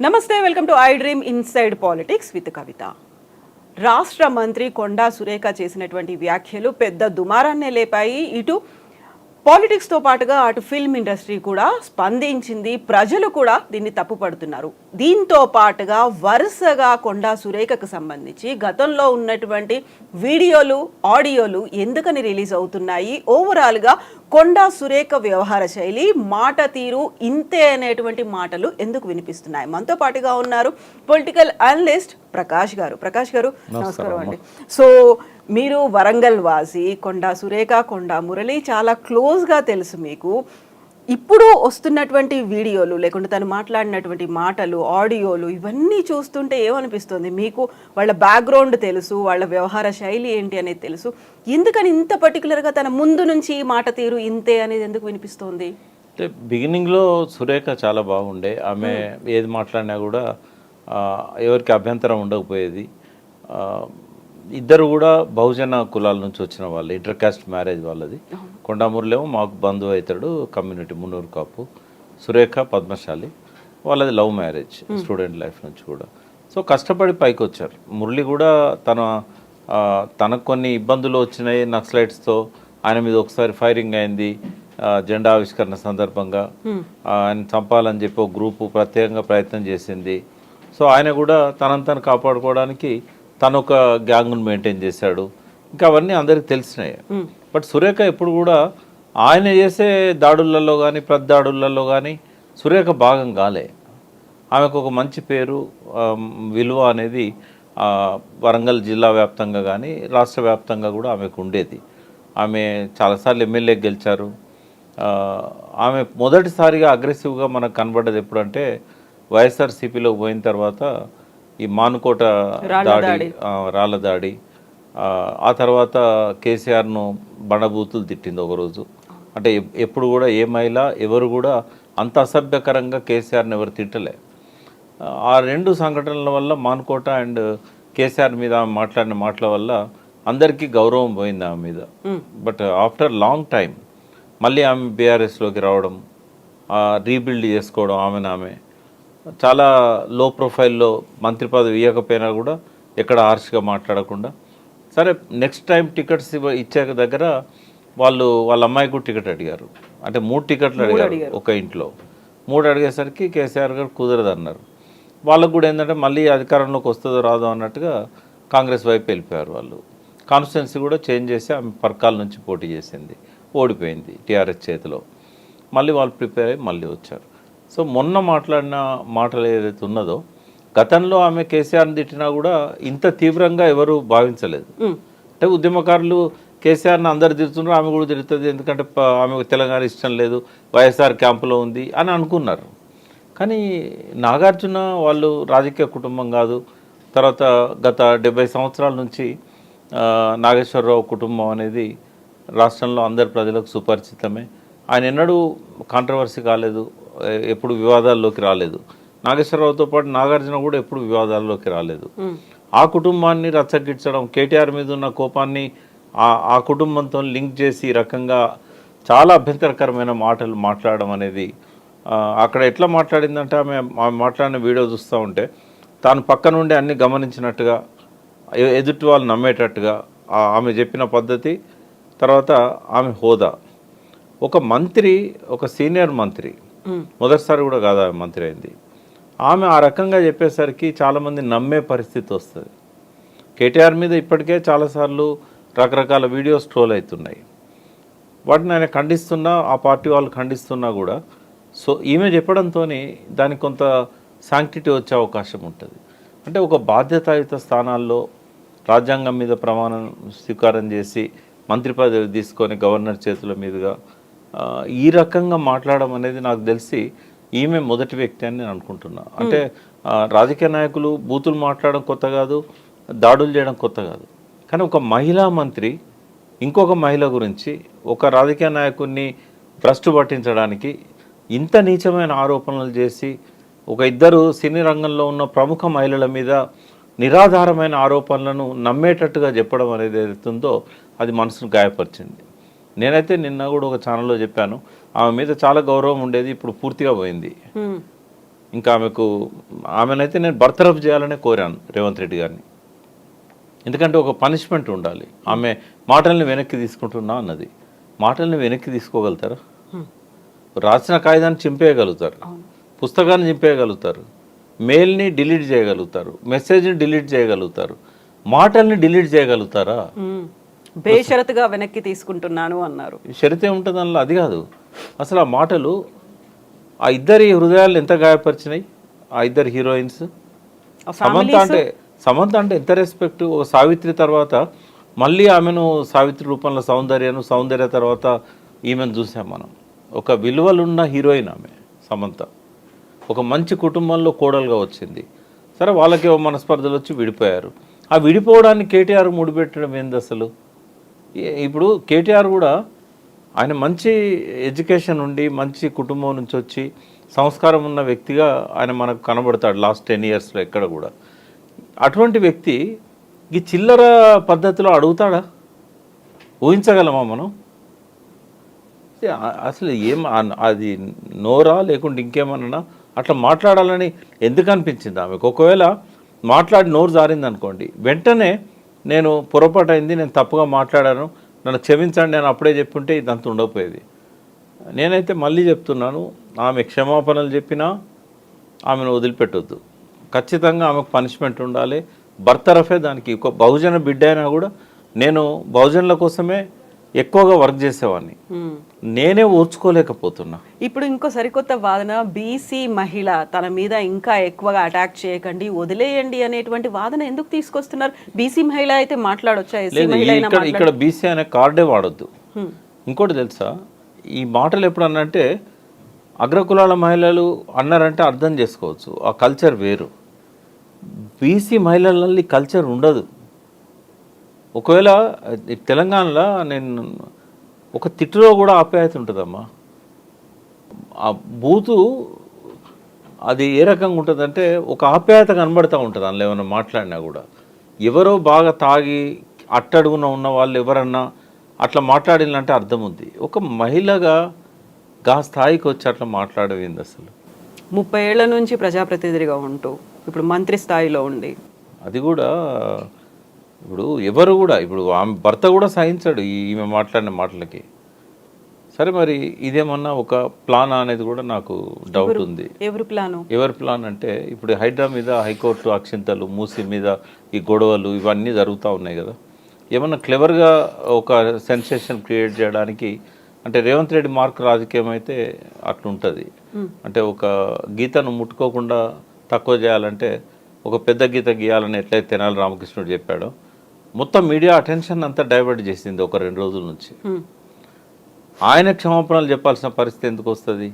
నమస్తే, welcome to I dream inside politics with Kavitha. రాష్ట్ర మంత్రి కొండా సురేఖ చేసినటువంటి వ్యాఖ్యలు పెద్ద దుమారాన్నే లేపాయి. ఇటు పాలిటిక్స్తో పాటుగా అటు ఫిల్మ్ ఇండస్ట్రీ కూడా స్పందించింది. ప్రజలు కూడా దీన్ని తప్పుపడుతున్నారు. దీంతో పాటుగా వరుసగా కొండా సురేఖకు సంబంధించి గతంలో ఉన్నటువంటి వీడియోలు, ఆడియోలు ఎందుకని రిలీజ్ అవుతున్నాయి, ఓవరాల్గా కొండా సురేఖ వ్యవహార శైలి, మాట తీరు ఇంతే అనేటువంటి మాటలు ఎందుకు వినిపిస్తున్నాయి. మనతో పాటుగా ఉన్నారు పొలిటికల్ అనలిస్ట్ ప్రకాష్ గారు. నమస్కారం అండి. సో మీరు వరంగల్ వాసి, కొండా సురేఖ, కొండా మురళి చాలా క్లోజ్గా తెలుసు మీకు. ఇప్పుడు వస్తున్నటువంటి వీడియోలు లేకుంటే తను మాట్లాడినటువంటి మాటలు, ఆడియోలు ఇవన్నీ చూస్తుంటే ఏమనిపిస్తుంది మీకు? వాళ్ళ బ్యాక్గ్రౌండ్ తెలుసు, వాళ్ళ వ్యవహార శైలి ఏంటి అనేది తెలుసు. ఎందుకని ఇంత పర్టికులర్గా తన ముందు నుంచి మాట తీరు ఇంతే అనేది ఎందుకు వినిపిస్తోంది? అంటే బిగినింగ్లో సురేఖ చాలా బాగుండే. ఆమె ఏది మాట్లాడినా కూడా ఎవరికి అభ్యంతరం ఉండకపోయేది. ఇద్దరు కూడా బహుజన కులాల నుంచి వచ్చిన వాళ్ళు, ఇంటర్ కాస్ట్ మ్యారేజ్ వాళ్ళది. కొండామూరులేమో మాకు బంధువు అవుతాడు, కమ్యూనిటీ మున్నూరు కాపు. సురేఖ పద్మశాలి, వాళ్ళది లవ్ మ్యారేజ్, స్టూడెంట్ లైఫ్ నుంచి కూడా. సో కష్టపడి పైకి వచ్చారు. మురళి కూడా తనకు కొన్ని ఇబ్బందులు వచ్చినాయి నక్సలైట్స్తో. ఆయన మీద ఒకసారి ఫైరింగ్ అయింది జెండా ఆవిష్కరణ సందర్భంగా. ఆయన చంపాలని చెప్పి ఒక గ్రూపు ప్రత్యేకంగా ప్రయత్నం చేసింది. సో ఆయన కూడా తనను కాపాడుకోవడానికి తను ఒక గ్యాంగ్ను మెయింటైన్ చేశాడు. ఇంకా అవన్నీ అందరికి తెలిసినాయి. బట్ సురేఖ ఎప్పుడు కూడా ఆయన చేసే దాడులలో కానీ దాడులలో కానీ సురేఖ భాగం కాలే. ఆమెకు ఒక మంచి పేరు, విలువ అనేది వరంగల్ జిల్లా వ్యాప్తంగా కానీ రాష్ట్ర వ్యాప్తంగా కూడా ఆమెకు ఉండేది. ఆమె చాలాసార్లు ఎమ్మెల్యే గెలిచారు. ఆమె మొదటిసారిగా అగ్రెసివ్గా మనకు కనబడ్డది ఎప్పుడంటే వైఎస్ఆర్సీపీలోకి పోయిన తర్వాత ఈ మానుకోట దాడి, రాళ్ళ దాడి. ఆ తర్వాత కేసీఆర్ను బండబూతులు తిట్టింది ఒకరోజు. అంటే ఎప్పుడు కూడా ఏ మహిళ ఎవరు కూడా అంత అసభ్యకరంగా కేసీఆర్ని ఎవరు తిట్టలే. ఆ రెండు సంఘటనల వల్ల మానుకోట అండ్ కేసీఆర్ మీద మాట్లాడిన మాటల వల్ల అందరికీ గౌరవం పోయింది ఆమె మీద. బట్ ఆఫ్టర్ లాంగ్ టైం మళ్ళీ ఆమె బీఆర్ఎస్లోకి రావడం, రీబిల్డ్ చేసుకోవడం, ఆమె చాలా లో ప్రొఫైల్లో మంత్రి పదవి ఇవ్వకపోయినా కూడా ఎక్కడ హార్ష్గా మాట్లాడకుండా, సరే నెక్స్ట్ టైం టికెట్స్ ఇచ్చాక దగ్గర వాళ్ళ అమ్మాయికి కూడా టికెట్ అడిగారు. అంటే 3 టికెట్లు అడిగారు ఒక ఇంట్లో. 3 అడిగేసరికి కేసీఆర్ గారు కుదరదు అన్నారు. వాళ్ళకు కూడా ఏంటంటే మళ్ళీ అధికారంలోకి వస్తుందో రాదో అన్నట్టుగా కాంగ్రెస్ వైపు వెళ్ళిపోయారు. వాళ్ళు కాన్స్టిట్యున్సీ కూడా చేంజ్ చేసి ఆమె పర్కాల నుంచి పోటీ చేసింది, ఓడిపోయింది టీఆర్ఎస్ చేతిలో. మళ్ళీ వాళ్ళు ప్రిపేర్ అయ్యి మళ్ళీ వచ్చారు. సో మొన్న మాట్లాడిన మాటలు ఏదైతే ఉన్నదో, గతంలో ఆమె కేసీఆర్ని తిట్టినా కూడా ఇంత తీవ్రంగా ఎవరు భావించలేదు. అంటే ఉద్యమకారులు కేసీఆర్ని అందరు తిడుతున్నారు, ఆమె కూడా తిడుతుంది, ఎందుకంటే ఆమెకు తెలంగాణ ఇష్టం లేదు, వైఎస్ఆర్ క్యాంపులో ఉంది అని అనుకున్నారు. కానీ నాగార్జున వాళ్ళు రాజకీయ కుటుంబం కాదు. తర్వాత గత 70 సంవత్సరాల నుంచి నాగేశ్వరరావు కుటుంబం అనేది రాష్ట్రంలో అందరి ప్రజలకు సుపరిచితమే. ఆయన ఎన్నడూ కాంట్రవర్సీ కాలేదు, ఎప్పుడు వివాదాల్లోకి రాలేదు. నాగేశ్వరరావుతో పాటు నాగార్జున కూడా ఎప్పుడు వివాదాల్లోకి రాలేదు. ఆ కుటుంబాన్ని రచ్చగిచ్చడం, కేటీఆర్ మీద ఉన్న కోపాన్ని ఆ కుటుంబంతో లింక్ చేసి ఈ రకంగా చాలా అభ్యంతరకరమైన మాటలు మాట్లాడడం అనేది, అక్కడ ఎట్లా మాట్లాడిందంటే ఆమె మాట్లాడిన వీడియో చూస్తూ ఉంటే తాను పక్క నుండి అన్ని గమనించినట్టుగా, ఎదుటి వాళ్ళు నమ్మేటట్టుగా ఆమె చెప్పిన పద్ధతి, తర్వాత ఆమె హోదా. ఒక మంత్రి, ఒక సీనియర్ మంత్రి, మొదటిసారి కూడా కాదు ఆమె మంత్రి అయింది. ఆమె ఆ రకంగా చెప్పేసరికి చాలామంది నమ్మే పరిస్థితి వస్తుంది. కేటీఆర్ మీద ఇప్పటికే చాలాసార్లు రకరకాల వీడియోస్ ట్రోల్ అవుతున్నాయి. వాటిని ఆయన ఖండిస్తున్నా, ఆ పార్టీ వాళ్ళు ఖండిస్తున్నా కూడా సో ఈమె చెప్పడంతో దానికి కొంత శాంక్టిటీ వచ్చే అవకాశం ఉంటుంది. అంటే ఒక బాధ్యతాయుత స్థానాల్లో రాజ్యాంగం మీద ప్రమాణం స్వీకారం చేసి మంత్రి పదవి తీసుకొని గవర్నర్ చేతుల మీదుగా ఈ రకంగా మాట్లాడడం అనేది నాకు తెలిసి ఈమె మొదటి వ్యక్తి అని నేను అనుకుంటున్నా. అంటే రాజకీయ నాయకులు బూతులు మాట్లాడడం కొత్త కాదు, దాడులు చేయడం కొత్త కాదు. కానీ ఒక మహిళా మంత్రి ఇంకొక మహిళ గురించి, ఒక రాజకీయ నాయకుడిని భ్రష్టు పట్టించడానికి ఇంత నీచమైన ఆరోపణలు చేసి, ఒక ఇద్దరు సినీ రంగంలో ఉన్న ప్రముఖ మహిళల మీద నిరాధారమైన ఆరోపణలను నమ్మేటట్టుగా చెప్పడం అనేది ఏదైతుందో అది మనసును గాయపరిచింది. నేనైతే నిన్న కూడా ఒక ఛానల్లో చెప్పాను, ఆమె మీద చాలా గౌరవం ఉండేది, ఇప్పుడు పూర్తిగా పోయింది. ఇంకా ఆమెనైతే నేను బర్తరఫ్ చేయాలనే కోరాను రేవంత్ రెడ్డి గారిని. ఎందుకంటే ఒక పనిష్మెంట్ ఉండాలి. ఆమె మాటల్ని వెనక్కి తీసుకుంటున్నా అన్నది. మాటల్ని వెనక్కి తీసుకోగలుగుతారా? రాసిన కాగితాన్ని చింపేయగలుగుతారు, పుస్తకాన్ని చింపేయగలుగుతారు, మెయిల్ని డిలీట్ చేయగలుగుతారు, మెసేజ్ని డిలీట్ చేయగలుగుతారు, మాటల్ని డిలీట్ చేయగలుగుతారా? బేషరతుగా వెనక్కి తీసుకుంటున్నాను అన్నారు. షరతే ఉంటుంది అందులో. అది కాదు అసలు. ఆ మాటలు ఆ ఇద్దరి హృదయాలను ఎంత గాయపరిచినాయి. ఆ ఇద్దరు హీరోయిన్స్. సమంత అంటే ఎంత రెస్పెక్ట్. ఒక సావిత్రి తర్వాత మళ్ళీ ఆమెను సావిత్రి రూపంలో సౌందర్య తర్వాత ఈమెను చూసాం మనం. ఒక విలువలున్న హీరోయిన్ ఆమె సమంత. ఒక మంచి కుటుంబంలో కోడలుగా వచ్చింది. సరే, వాళ్ళకి మనస్పర్ధలు వచ్చి విడిపోయారు. ఆ విడిపోవడాన్ని కేటీఆర్ ముడిపెట్టడం ఏంది అసలు? ఇప్పుడు కేటీఆర్ కూడా ఆయన మంచి ఎడ్యుకేషన్ ఉండి మంచి కుటుంబం నుంచి వచ్చి సంస్కారం ఉన్న వ్యక్తిగా ఆయన మనకు కనబడతాడు లాస్ట్ 10 yearsలో ఎక్కడ కూడా. అటువంటి వ్యక్తి ఈ చిల్లర పద్ధతిలో అడుగుతాడా? ఊహించగలమా మనం? అసలు అది నోరా లేకుంటే ఇంకేమన్నా అట్లా మాట్లాడాలని ఎందుకు అనిపించింది ఆమెకు? ఒకవేళ మాట్లాడి నోరు జారింది అనుకోండి, వెంటనే నేను పొరపాటు అయింది, నేను తప్పుగా మాట్లాడాను, నన్ను క్షమించండి నేను అప్పుడే చెప్పుంటే ఇదంతా ఉండకపోయేది. నేనైతే మళ్ళీ చెప్తున్నాను, ఆమె క్షమాపణలు చెప్పినా ఆమెను వదిలిపెట్టొద్దు. ఖచ్చితంగా ఆమెకు పనిష్మెంట్ ఉండాలి. బర్తరఫే దానికి. ఒక బహుజన బిడ్డ అయినా కూడా నేను బహుజనుల కోసమే ఎక్కువగా వర్క్ చేసేవాడిని. నేనే ఓర్చుకోలేకపోతున్నా. ఇప్పుడు ఇంకో సరికొత్త వాదన, బీసీ మహిళ తన మీద ఇంకా ఎక్కువగా అటాక్ చేయకండి, వదిలేయండి అనేటువంటి వాదన ఎందుకు తీసుకొస్తున్నారు? బీసీ మహిళ అయితే మాట్లాడొచ్చా? ఇక్కడ బీసీ అనే కార్డే వాడొద్దు. ఇంకోటి తెలుసా, ఈ మాటలు ఎప్పుడు అన్నంటే అగ్రకులాల మహిళలు అన్నారంటే అర్థం చేసుకోవచ్చు, ఆ కల్చర్ వేరు. బీసీ మహిళలలో కల్చర్ ఉండదు. ఒకవేళ తెలంగాణలో నేను ఒక తిట్టులో కూడా ఆప్యాయత ఉంటుందమ్మా. ఆ బూతు అది ఏ రకంగా ఉంటుందంటే ఒక ఆప్యాయత కనబడుతూ ఉంటుంది అందులో ఏమైనా మాట్లాడినా కూడా. ఎవరో బాగా తాగి అట్టడుగున ఉన్న వాళ్ళు ఎవరన్నా అట్లా మాట్లాడినంటే అర్థం ఉంది. ఒక మహిళగా గా స్థాయికి వచ్చి అట్లా మాట్లాడేది అసలు. 30 ఏళ్ల నుంచి ప్రజాప్రతినిధిగా ఉంటూ ఇప్పుడు మంత్రి స్థాయిలో ఉండి అది కూడా ఇప్పుడు ఆమె భర్త కూడా సహించాడు ఈమె మాట్లాడిన మాటలకి. సరే, మరి ఇదేమన్నా ఒక ప్లాన్ అనేది కూడా నాకు డౌట్ ఉంది. ఎవరి ప్లాన్ అంటే ఇప్పుడు హైడ్రా మీద హైకోర్టు అక్షింతలు, మూసి మీద ఈ గొడవలు ఇవన్నీ జరుగుతూ ఉన్నాయి కదా. ఏమన్నా క్లెవర్గా ఒక సెన్సేషన్ క్రియేట్ చేయడానికి, అంటే రేవంత్ రెడ్డి మార్క్ రాజకీయం అయితే అట్లుంటుంది. అంటే ఒక గీతను ముట్టుకోకుండా తక్కువ చేయాలంటే ఒక పెద్ద గీత గీయాలని ఎట్లయితే తెనాలి రామకృష్ణుడు చెప్పాడో, మొత్తం మీడియా అటెన్షన్ అంతా డైవర్ట్ చేసింది ఒక 2 రోజుల నుంచి. ఆయన క్షమాపణలు చెప్పాల్సిన పరిస్థితి ఎందుకు వస్తుంది?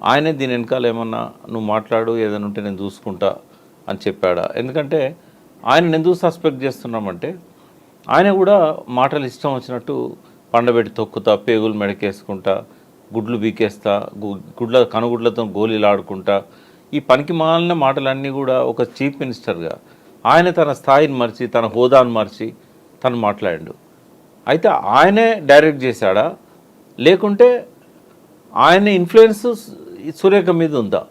ఆయనే దీని వెనకాల ఏమన్నా నువ్వు మాట్లాడు, ఏదైనా ఉంటే నేను చూసుకుంటా అని చెప్పాడా? ఎందుకంటే ఆయన ఎందుకు సస్పెక్ట్ చేస్తున్నామంటే ఆయన కూడా మాటలు ఇష్టం వచ్చినట్టు పండబెట్టి తొక్కుతా, పేగులు మెడకేసుకుంటా, గుడ్లు బీకేస్తా, కనుగుడ్లతో గోళీలు ఆడుకుంటా, ఈ పనికి మాలిన మాటలన్నీ కూడా ఒక చీఫ్ మినిస్టర్గా ఆయన తన స్థాయిని మర్చి, తన హోదాను మర్చి తను మాట్లాడాడు. అయితే ఆయనే డైరెక్ట్ చేశాడా, లేకుంటే ఆయన ఇన్ఫ్లుయెన్స్ సురేఖ మీద ఉందా?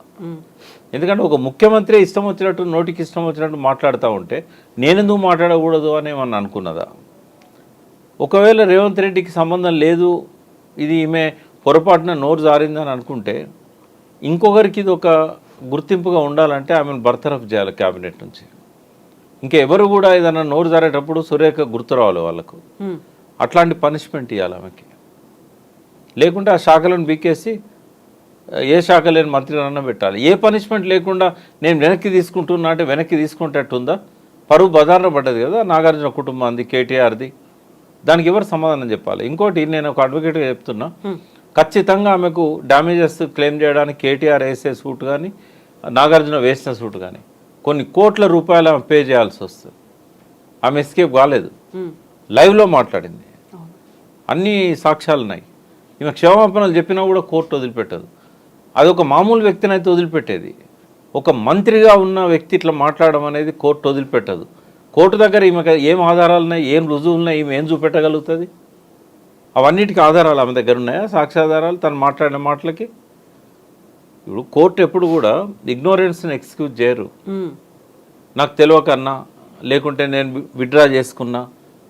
ఎందుకంటే ఒక ముఖ్యమంత్రి ఇష్టం వచ్చినట్టు, నోటికి ఇష్టం వచ్చినట్టు మాట్లాడుతూ ఉంటే నేనెందుకు మాట్లాడకూడదు అని ఏమన్నా అనుకున్నదా? ఒకవేళ రేవంత్ రెడ్డికి సంబంధం లేదు, ఇది ఈమె పొరపాటున నోరు జారిందని అనుకుంటే, ఇంకొకరికి ఇది ఒక గుర్తింపుగా ఉండాలంటే ఆమెను బర్తరఫ్ చేయాలి క్యాబినెట్ నుంచి. ఇంకా ఎవరు కూడా ఏదైనా నోరు జారేటప్పుడు సురేఖ గుర్తు రావాలి వాళ్ళకు. అట్లాంటి పనిష్మెంట్ ఇవ్వాలి ఆమెకి. లేకుంటే ఆ శాఖలను బీకేసి ఏ శాఖ లేని మంత్రినన్నా పెట్టాలి. ఏ పనిష్మెంట్ లేకుండా నేను వెనక్కి తీసుకుంటున్నా అంటే వెనక్కి తీసుకుంటట్టుందా? పరువు బజార్న పడ్డది కదా నాగార్జున కుటుంబాన్ని, కేటీఆర్ది. దానికి ఎవరు సమాధానం చెప్పాలి? ఇంకోటి, నేను ఒక అడ్వకేట్గా చెప్తున్నా, ఖచ్చితంగా ఆమెకు డ్యామేజెస్ క్లెయిమ్ చేయడానికి కేటీఆర్ వేసే సూట్ కానీ, నాగార్జున వేసిన సూట్ కానీ కొన్ని కోట్ల రూపాయలు ఆమె పే చేయాల్సి వస్తుంది. ఆమె ఎస్కేప్ కాలేదు, లైవ్లో మాట్లాడింది, అన్ని సాక్ష్యాలు ఉన్నాయి. ఈమె క్షమాపణలు చెప్పినా కూడా కోర్టు వదిలిపెట్టదు. అదొక మామూలు వ్యక్తిని అయితే వదిలిపెట్టేది, ఒక మంత్రిగా ఉన్న వ్యక్తి ఇట్లా మాట్లాడడం అనేది కోర్టు వదిలిపెట్టదు. కోర్టు దగ్గర ఈమె ఏం ఆధారాలు ఉన్నాయి, ఏం రుజువులు ఉన్నాయి, ఈమె ఏం చూపెట్టగలుగుతుంది? అవన్నిటికీ ఆధారాలు ఆమె దగ్గర ఉన్నాయా? సాక్ష్యాధారాలు తను మాట్లాడిన మాటలకి? ఇప్పుడు కోర్టు ఎప్పుడు కూడా ఇగ్నోరెన్స్ని ఎక్స్క్యూజ్ చేయరు. నాకు తెలియకన్నా, లేకుంటే నేను విత్డ్రా చేసుకున్నా,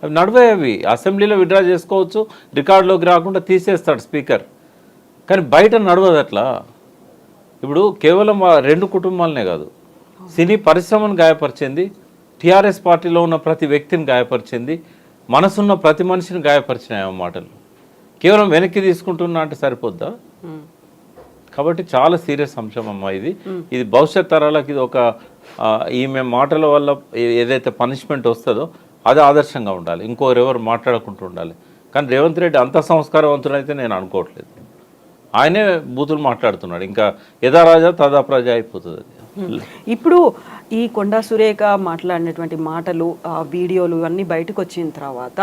అవి నడవే. అవి అసెంబ్లీలో విత్డ్రా చేసుకోవచ్చు, రికార్డులోకి రాకుండా తీసేస్తాడు స్పీకర్, కానీ బయట నడవదు అట్లా. ఇప్పుడు కేవలం ఆ 2 కుటుంబాలనే కాదు, సినీ పరిశ్రమను గాయపరిచింది, టీఆర్ఎస్ పార్టీలో ఉన్న ప్రతి వ్యక్తిని గాయపరిచింది, మనసున్న ప్రతి మనిషిని గాయపరిచినాయి ఆ మాటలు. కేవలం వెనక్కి తీసుకుంటున్నా అంటే సరిపోద్దా? కాబట్టి చాలా సీరియస్ అంశం అమ్మా ఇది భవిష్యత్ తరాలకు ఇది ఒక ఈమె మాటల వల్ల ఏదైతే పనిష్మెంట్ వస్తుందో అది ఆదర్శంగా ఉండాలి, ఇంకోరెవరు మాట్లాడకుండా ఉండాలి. కానీ రేవంత్ రెడ్డి అంత సంస్కారవంతుడైతే నేను అనుకోవట్లేదు. ఆయనే బూతులు మాట్లాడుతున్నాడు, ఇంకా యథారాజా తదా ప్రజ అయిపోతుంది. ఇప్పుడు ఈ కొండా సురేఖ మాట్లాడినటువంటి మాటలు, వీడియోలు అన్నీ బయటకు వచ్చిన తర్వాత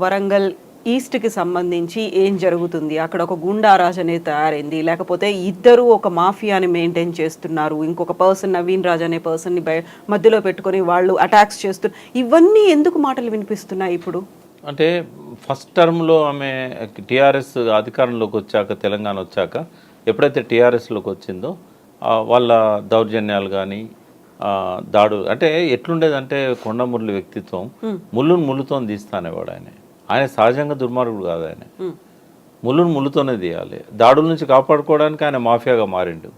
వరంగల్ ఈస్ట్కి సంబంధించి ఏం జరుగుతుంది, అక్కడ ఒక గుండారాజ్ అనేది తయారైంది, లేకపోతే ఇద్దరు ఒక మాఫియాని మెయింటైన్ చేస్తున్నారు, ఇంకొక పర్సన్ నవీన్ రాజ్ అనే పర్సన్ని మధ్యలో పెట్టుకొని వాళ్ళు అటాక్స్ చేస్తున్నారు, ఇవన్నీ ఎందుకు మాటలు వినిపిస్తున్నాయి ఇప్పుడు? అంటే ఫస్ట్ టర్మ్లో ఆమె టీఆర్ఎస్ అధికారంలోకి వచ్చాక, తెలంగాణ వచ్చాక ఎప్పుడైతే టీఆర్ఎస్లోకి వచ్చిందో వాళ్ళ దౌర్జన్యాలు కానీ దాడు అంటే ఎట్లుండేదంటే కొండమురళి వ్యక్తిత్వం ముళ్ళుతో తీస్తానేవాడు. ఆయన సహజంగా దుర్మార్గుడు కాదు. ఆయన ముళ్ళుతోనే తీయాలి. దాడుల నుంచి కాపాడుకోవడానికి ఆయన మాఫియాగా మారిండు,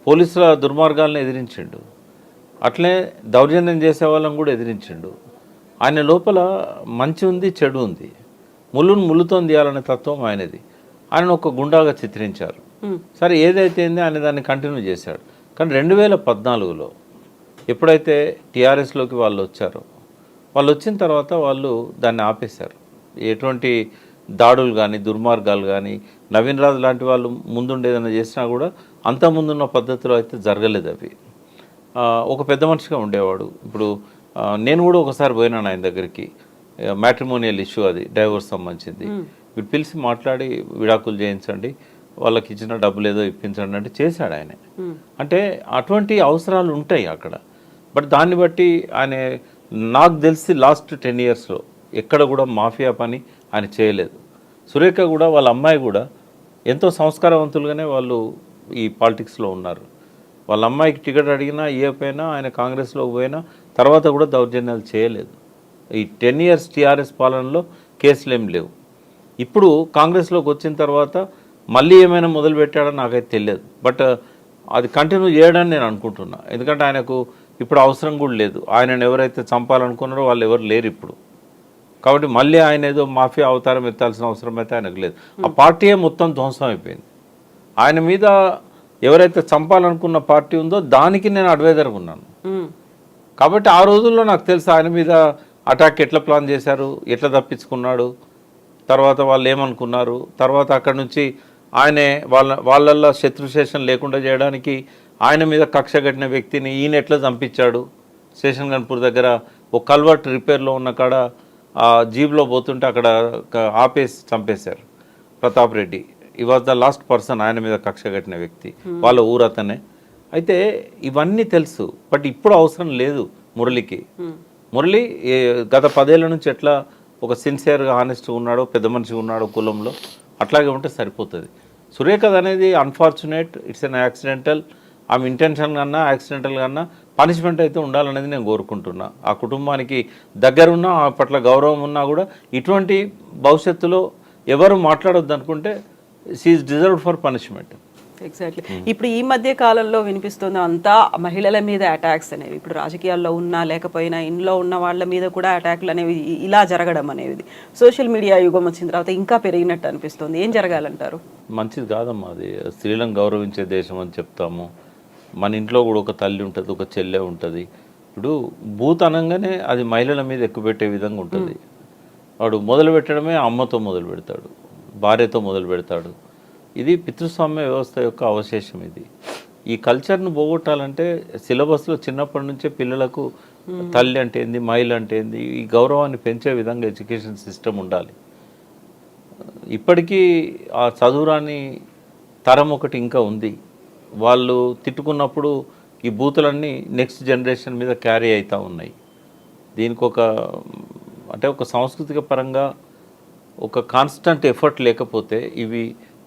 పోలీసుల దుర్మార్గాలను ఎదిరించిండు, అట్లే దౌర్జన్యం చేసే వాళ్ళని కూడా ఎదిరించిండు. ఆయన లోపల మంచి ఉంది, చెడు ఉంది. ముళ్ళుతో తీయాలనే తత్వం ఆయనది. ఆయన ఒక గుండాగా చిత్రించారు. సరే ఏదైతే ఆయన దాన్ని కంటిన్యూ చేశాడు. కానీ 2014లో ఎప్పుడైతే టీఆర్ఎస్లోకి వాళ్ళు వచ్చారో, వాళ్ళు వచ్చిన తర్వాత వాళ్ళు దాన్ని ఆపేశారు. ఎటువంటి దాడులు కానీ దుర్మార్గాలు కానీ నవీన్ రాజు లాంటి వాళ్ళు ముందుండేదన్నా చేసినా కూడా అంత ముందున్న పద్ధతిలో అయితే జరగలేదు. అవి ఒక పెద్ద మనిషిగా ఉండేవాడు. ఇప్పుడు నేను కూడా ఒకసారి పోయినాను ఆయన దగ్గరికి, మ్యాట్రిమోనియల్ ఇష్యూ, అది డైవోర్స్ సంబంధించింది. వీడు పిలిచి మాట్లాడి విడాకులు చేయించండి, వాళ్ళకి ఇచ్చిన డబ్బులు ఏదో ఇప్పించండి అంటే చేశాడు ఆయన. అంటే అటువంటి అవసరాలు ఉంటాయి అక్కడ. బట్ దాన్ని బట్టి ఆయన, నాకు తెలిసి లాస్ట్ 10 yearsలో ఎక్కడ కూడా మాఫియా పని ఆయన చేయలేదు. సురేఖ కూడా వాళ్ళ అమ్మాయి కూడా ఎంతో సంస్కారవంతులుగానే వాళ్ళు ఈ పాలిటిక్స్లో ఉన్నారు. వాళ్ళ అమ్మాయికి టికెట్ అడిగినా ఇవ్వకపోయినా, ఆయన కాంగ్రెస్లోకి పోయినా తర్వాత కూడా దౌర్జన్యాలు చేయలేదు. ఈ 10 years టీఆర్ఎస్ పాలనలో కేసులు ఏం లేవు. ఇప్పుడు కాంగ్రెస్లోకి వచ్చిన తర్వాత మళ్ళీ ఏమైనా మొదలు పెట్టాడో నాకైతే తెలియదు. బట్ అది కంటిన్యూ చేయడాన్ని నేను అనుకుంటున్నా. ఎందుకంటే ఆయనకు ఇప్పుడు అవసరం కూడా లేదు. ఆయనను ఎవరైతే చంపాలనుకున్నారో వాళ్ళు ఎవరు లేరు ఇప్పుడు. కాబట్టి మళ్ళీ ఆయన ఏదో మాఫియా అవతారం ఎత్తాల్సిన అవసరం అయితే ఆయనకు లేదు. ఆ పార్టీయే మొత్తం ధ్వంసం అయిపోయింది. ఆయన మీద ఎవరైతే చంపాలనుకున్న పార్టీ ఉందో దానికి నేను అడ్వైజర్గా ఉన్నాను. కాబట్టి ఆ రోజుల్లో నాకు తెలుసు ఆయన మీద అటాక్ ఎట్లా ప్లాన్ చేశారు, ఎట్లా తప్పించుకున్నాడు, తర్వాత వాళ్ళు ఏమనుకున్నారు, తర్వాత అక్కడి నుంచి ఆయనే వాళ్ళల్లో శత్రుశేషం లేకుండా చేయడానికి ఆయన మీద కక్ష కట్టిన వ్యక్తిని ఈయన ఎట్లా చంపించాడు. స్టేషన్ గన్పూర్ దగ్గర ఒక కల్వర్ట్ రిపేర్లో ఉన్న కాడ జీబ్లో పోతుంటే అక్కడ ఆపేసి చంపేశారు ప్రతాప్ రెడ్డి. ఈ వాజ్ ద లాస్ట్ పర్సన్ ఆయన మీద కక్ష కట్టిన వ్యక్తి, వాళ్ళ ఊరతనే. అయితే ఇవన్నీ తెలుసు. బట్ ఇప్పుడు అవసరం లేదు మురళికి. మురళి గత 10 ఏళ్ల నుంచి ఎట్లా ఒక సిన్సియర్గా హానెస్ట్గా ఉన్నాడో, పెద్ద మనిషిగా ఉన్నాడో కులంలో, అట్లాగే ఉంటే సరిపోతుంది. సురేఖది అనేది అన్ఫార్చునేట్, ఇట్స్ అన్ యాక్సిడెంటల్. ఆమె ఇంటెన్షన్ కన్నా యాక్సిడెంటల్ కన్నా పనిష్మెంట్ అయితే ఉండాలనేది నేను కోరుకుంటున్నా. ఆ కుటుంబానికి దగ్గరున్నా, ఆ పట్ల గౌరవం ఉన్నా కూడా ఇటువంటి భవిష్యత్తులో ఎవరు మాట్లాడొద్దు అనుకుంటే she is deserved for punishment. Exactly. ఇప్పుడు ఈ మధ్య కాలంలో వినిపిస్తుంది అంతా మహిళల మీద అటాక్స్ అనేవి. ఇప్పుడు రాజకీయాల్లో ఉన్నా లేకపోయినా ఇంట్లో ఉన్న వాళ్ళ మీద కూడా అటాక్లు అనేవి ఇలా జరగడం అనేది సోషల్ మీడియా యుగం వచ్చిన తర్వాత ఇంకా పెరిగినట్టు అనిపిస్తుంది. ఏం జరగాలంటారు? మంచిది కాదమ్మా అది. స్త్రీలను గౌరవించే దేశం అని చెప్తాము. మన ఇంట్లో కూడా ఒక తల్లి ఉంటుంది, ఒక చెల్లె ఉంటుంది. ఇప్పుడు బూత్ అనగానే అది మహిళల మీద ఎక్కువ పెట్టే విధంగా ఉంటుంది. వాడు మొదలు పెట్టడమే అమ్మతో మొదలు పెడతాడు, భార్యతో మొదలు పెడతాడు. ఇది పితృస్వామ్య వ్యవస్థ యొక్క అవశేషం. ఇది ఈ కల్చర్ను పోగొట్టాలంటే సిలబస్లో చిన్నప్పటి నుంచే పిల్లలకు తల్లి అంటే ఏంది, మహిళ అంటే ఏంది, ఈ గౌరవాన్ని పెంచే విధంగా ఎడ్యుకేషన్ సిస్టమ్ ఉండాలి. ఇప్పటికీ ఆ చదువురాని తరం ఒకటి ఇంకా ఉంది. వాళ్ళు తిట్టుకున్నప్పుడు ఈ బూతులన్నీ నెక్స్ట్ జనరేషన్ మీద క్యారీ అవుతూ ఉన్నాయి. దీనికి ఒక సాంస్కృతిక పరంగా ఒక కాన్స్టెంట్ ఎఫర్ట్ లేకపోతే ఇవి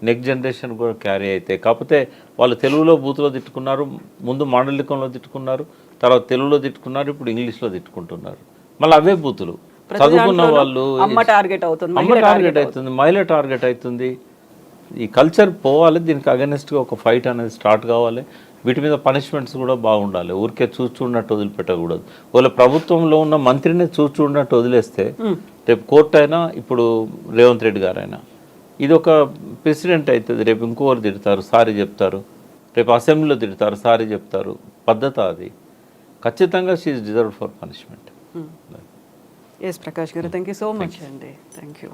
నెక్స్ట్ జనరేషన్ కూడా క్యారీ అవుతాయి. కాకపోతే వాళ్ళు తెలుగులో బూతులో తిట్టుకున్నారు, ముందు మాండలికంలో తిట్టుకున్నారు, తర్వాత తెలుగులో తిట్టుకున్నారు, ఇప్పుడు ఇంగ్లీష్లో తిట్టుకుంటున్నారు. మళ్ళీ అవే బూతులు. చదువుకున్న వాళ్ళు అమ్మ టార్గెట్ అవుతుంది, అమ్మ టార్గెట్ అవుతుంది, మహిళ టార్గెట్ అవుతుంది. ఈ కల్చర్ పోవాలి, దీనికి అగెనిస్ట్గా ఒక ఫైట్ అనేది స్టార్ట్ కావాలి. వీటి మీద పనిష్మెంట్స్ కూడా బాగుండాలి. ఊరికే చూచున్నట్టు వదిలిపెట్టకూడదు. వాళ్ళ ప్రభుత్వంలో ఉన్న మంత్రిని చూచున్నట్టు వదిలేస్తే రేపు కోర్టు అయినా, ఇప్పుడు రేవంత్ రెడ్డి గారైనా, ఇది ఒక ప్రెసిడెంట్ అవుతుంది. రేపు ఇంకోరు తిడతారు, సారీ చెప్తారు. రేపు అసెంబ్లీలో తిడతారు, సారీ చెప్తారు. పద్ధతి అది. ఖచ్చితంగా she is deserved for punishment. S Prakash గారు, థ్యాంక్ యూ సో మచ్ అండి. Thank you.